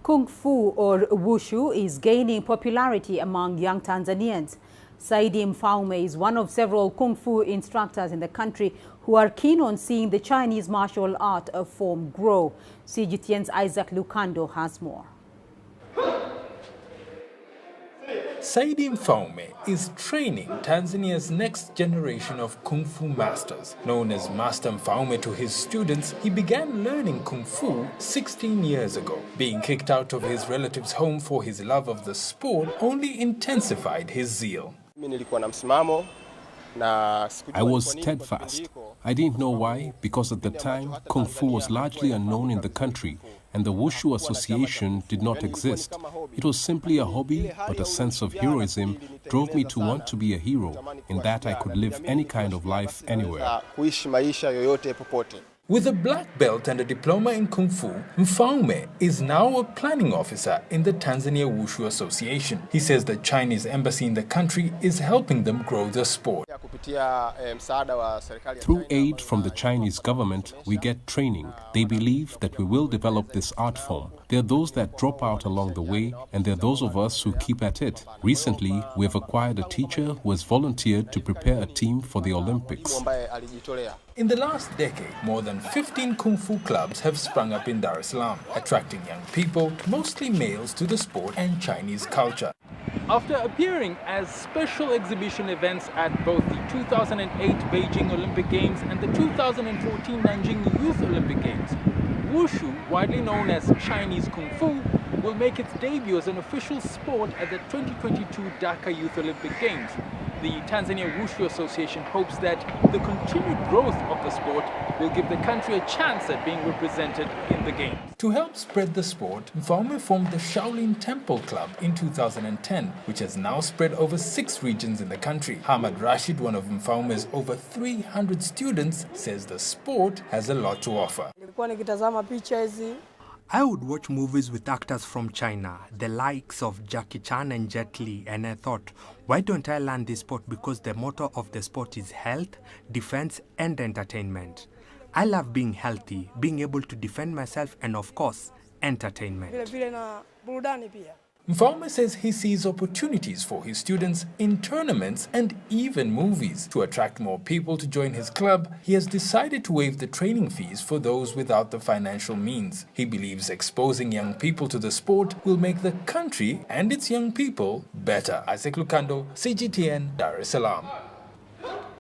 Kungfu or Wushu is gaining popularity among young Tanzanians. Master Mfaume is one of several Kungfu instructors in the country who are keen on seeing the Chinese martial art form grow. CGTN's Isaac Lucando has more. Master Mfaume is training Tanzania's next generation of Kung Fu masters. Known as Master Mfaume to his students, he began learning Kung Fu 16 years ago. Being kicked out of his relative's home for his love of the sport only intensified his zeal. I was steadfast. I didn't know why, because at the time, Kung Fu was largely unknown in the country and the Wushu Association did not exist. It was simply a hobby, but a sense of heroism drove me to want to be a hero, in that I could live any kind of life anywhere. With a black belt and a diploma in Kung Fu, Mfaume is now a planning officer in the Tanzania Wushu Association. He says the Chinese embassy in the country is helping them grow the sport. Through aid from the Chinese government, we get training. They believe that we will develop this art form. There are those that drop out along the way, and there are those of us who keep at it. Recently, we have acquired a teacher who has volunteered to prepare a team for the Olympics. In the last decade, more than 15 Kung Fu clubs have sprung up in Dar es Salaam, attracting young people, mostly males, to the sport and Chinese culture. After appearing as special exhibition events at both the 2008 Beijing Olympic Games and the 2014 Nanjing Youth Olympic Games, Wushu, widely known as Chinese Kung Fu, will make its debut as an official sport at the 2022 Dhaka Youth Olympic Games. The Tanzania Wushu Association hopes that the continued growth of the sport will give the country a chance at being represented in the Games. To help spread the sport, Mfaume formed the Shaolin Temple Club in 2010, which has now spread over 6 regions in the country. Hamad Rashid, one of Mfaume's over 300 students, says the sport has a lot to offer. I would watch movies with actors from China, the likes of Jackie Chan and Jet Li, and I thought, why don't I learn this sport, because the motto of the sport is health, defense and entertainment. I love being healthy, being able to defend myself and of course, entertainment. Mfaume says he sees opportunities for his students in tournaments and even movies. To attract more people to join his club, he has decided to waive the training fees for those without the financial means. He believes exposing young people to the sport will make the country and its young people better. Isaac Lucando, CGTN, Dar es Salaam.